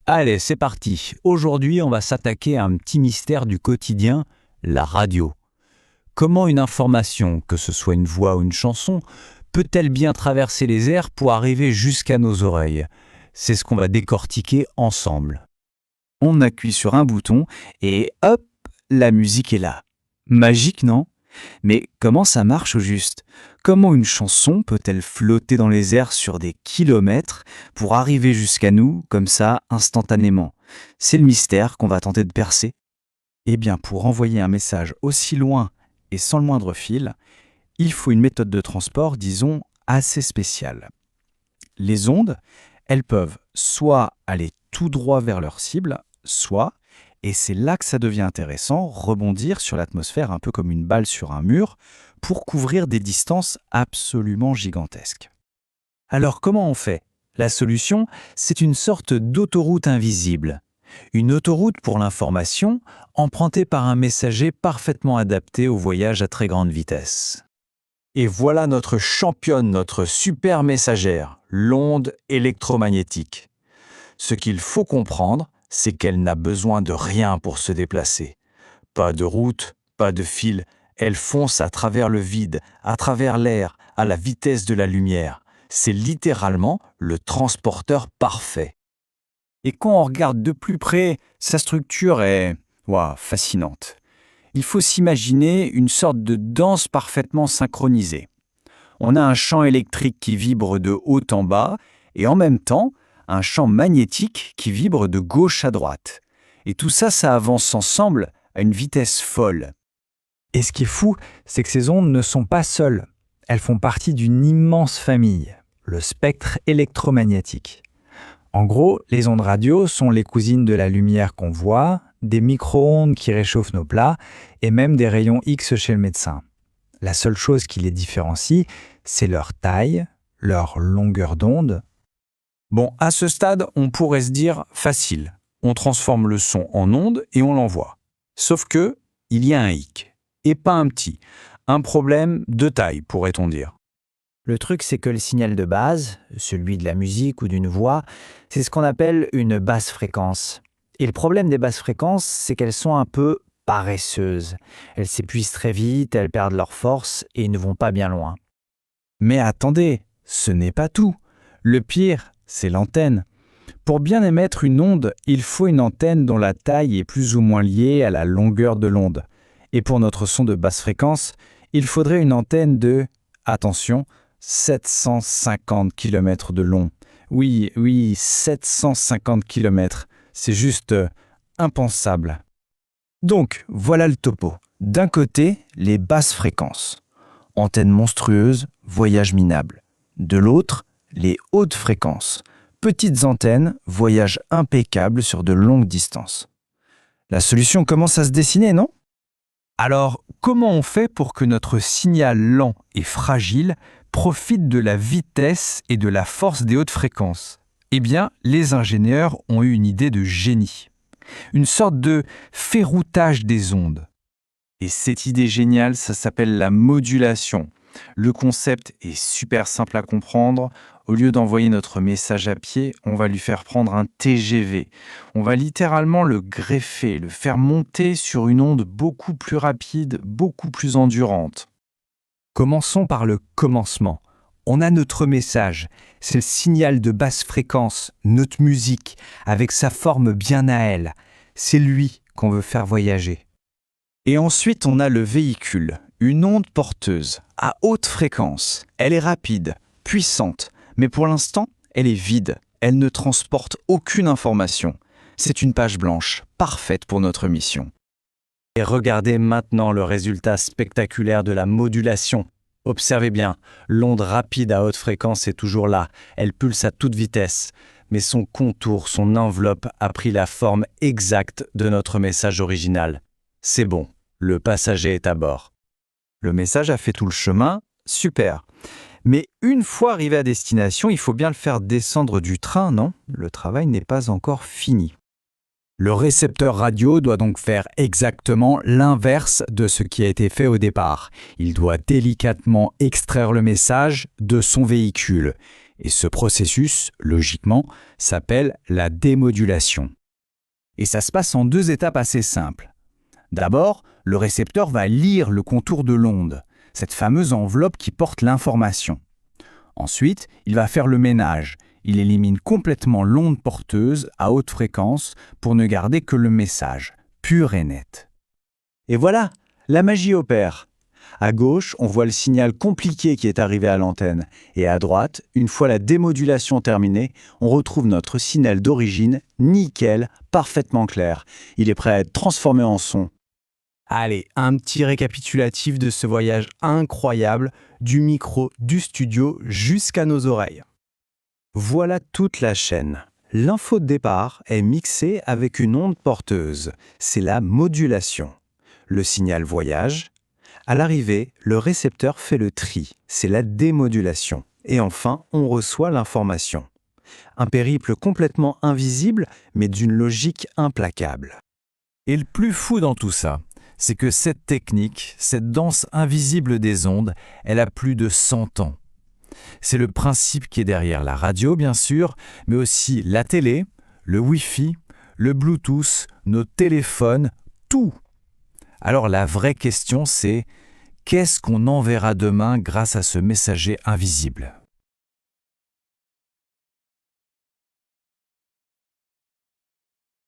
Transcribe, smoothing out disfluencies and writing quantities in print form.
Allez, c'est parti. Aujourd'hui, on va s'attaquer à un petit mystère du quotidien, la radio. Comment une information, que ce soit une voix ou une chanson, peut-elle bien traverser les airs pour arriver jusqu'à nos oreilles? C'est ce qu'on va décortiquer ensemble. On appuie sur un bouton et hop, la musique est là. Magique, non? Mais comment ça marche au juste? Comment une chanson peut-elle flotter dans les airs sur des kilomètres pour arriver jusqu'à nous comme ça instantanément? C'est le mystère qu'on va tenter de percer. Eh bien, pour envoyer un message aussi loin et sans le moindre fil, il faut une méthode de transport, disons, assez spéciale. Les ondes, elles peuvent soit aller tout droit vers leur cible, soit, et c'est là que ça devient intéressant, rebondir sur l'atmosphère un peu comme une balle sur un mur pour couvrir des distances absolument gigantesques. Alors comment on fait? La solution, c'est une sorte d'autoroute invisible. Une autoroute pour l'information, empruntée par un messager parfaitement adapté au voyage à très grande vitesse. Et voilà notre championne, notre super messagère, l'onde électromagnétique. Ce qu'il faut comprendre, c'est qu'elle n'a besoin de rien pour se déplacer. Pas de route, pas de fil, elle fonce à travers le vide, à travers l'air, à la vitesse de la lumière. C'est littéralement le transporteur parfait. Et quand on regarde de plus près, sa structure est fascinante. Il faut s'imaginer une sorte de danse parfaitement synchronisée. On a un champ électrique qui vibre de haut en bas et en même temps, un champ magnétique qui vibre de gauche à droite. Et tout ça, ça avance ensemble à une vitesse folle. Et ce qui est fou, c'est que ces ondes ne sont pas seules. Elles font partie d'une immense famille, le spectre électromagnétique. En gros, les ondes radio sont les cousines de la lumière qu'on voit, des micro-ondes qui réchauffent nos plats et même des rayons X chez le médecin. La seule chose qui les différencie, c'est leur taille, leur longueur d'onde. Bon, à ce stade, on pourrait se dire facile. On transforme le son en onde et on l'envoie. Sauf que, il y a un hic. Et pas un petit. Un problème de taille, pourrait-on dire. Le truc, c'est que le signal de base, celui de la musique ou d'une voix, c'est ce qu'on appelle une basse fréquence. Et le problème des basses fréquences, c'est qu'elles sont un peu paresseuses. Elles s'épuisent très vite, elles perdent leur force et ne vont pas bien loin. Mais attendez, ce n'est pas tout. Le pire, c'est l'antenne. Pour bien émettre une onde, il faut une antenne dont la taille est plus ou moins liée à la longueur de l'onde. Et pour notre son de basse fréquence, il faudrait une antenne de, attention, 750 km de long. Oui, 750 km. C'est juste impensable. Donc, voilà le topo. D'un côté, les basses fréquences. Antenne monstrueuse, voyage minable. De l'autre, les hautes fréquences. Petites antennes, voyage impeccable sur de longues distances. La solution commence à se dessiner, non? Alors, comment on fait pour que notre signal lent et fragile profite de la vitesse et de la force des hautes fréquences? Eh bien, les ingénieurs ont eu une idée de génie. Une sorte de ferroutage des ondes. Et cette idée géniale, ça s'appelle la modulation. Le concept est super simple à comprendre. Au lieu d'envoyer notre message à pied, on va lui faire prendre un TGV. On va littéralement le greffer, le faire monter sur une onde beaucoup plus rapide, beaucoup plus endurante. Commençons par le commencement. On a notre message, c'est le signal de basse fréquence, notre musique, avec sa forme bien à elle. C'est lui qu'on veut faire voyager. Et ensuite, on a le véhicule, une onde porteuse, à haute fréquence. Elle est rapide, puissante, mais pour l'instant, elle est vide. Elle ne transporte aucune information. C'est une page blanche, parfaite pour notre mission. Et regardez maintenant le résultat spectaculaire de la modulation. Observez bien, l'onde rapide à haute fréquence est toujours là, elle pulse à toute vitesse, mais son contour, son enveloppe a pris la forme exacte de notre message original. C'est bon, le passager est à bord. Le message a fait tout le chemin, super. Mais une fois arrivé à destination, il faut bien le faire descendre du train, non? Le travail n'est pas encore fini. Le récepteur radio doit donc faire exactement l'inverse de ce qui a été fait au départ. Il doit délicatement extraire le message de son véhicule. Et ce processus, logiquement, s'appelle la démodulation. Et ça se passe en 2 étapes assez simples. D'abord, le récepteur va lire le contour de l'onde, cette fameuse enveloppe qui porte l'information. Ensuite, il va faire le ménage. Il élimine complètement l'onde porteuse à haute fréquence pour ne garder que le message, pur et net. Et voilà, la magie opère. À gauche, on voit le signal compliqué qui est arrivé à l'antenne. Et à droite, une fois la démodulation terminée, on retrouve notre signal d'origine, nickel, parfaitement clair. Il est prêt à être transformé en son. Allez, un petit récapitulatif de ce voyage incroyable du micro du studio jusqu'à nos oreilles. Voilà toute la chaîne. L'info de départ est mixée avec une onde porteuse. C'est la modulation. Le signal voyage. À l'arrivée, le récepteur fait le tri. C'est la démodulation. Et enfin, on reçoit l'information. Un périple complètement invisible, mais d'une logique implacable. Et le plus fou dans tout ça, c'est que cette technique, cette danse invisible des ondes, elle a plus de 100 ans. C'est le principe qui est derrière la radio, bien sûr, mais aussi la télé, le Wi-Fi, le Bluetooth, nos téléphones, tout. Alors la vraie question, c'est qu'est-ce qu'on enverra demain grâce à ce messager invisible ?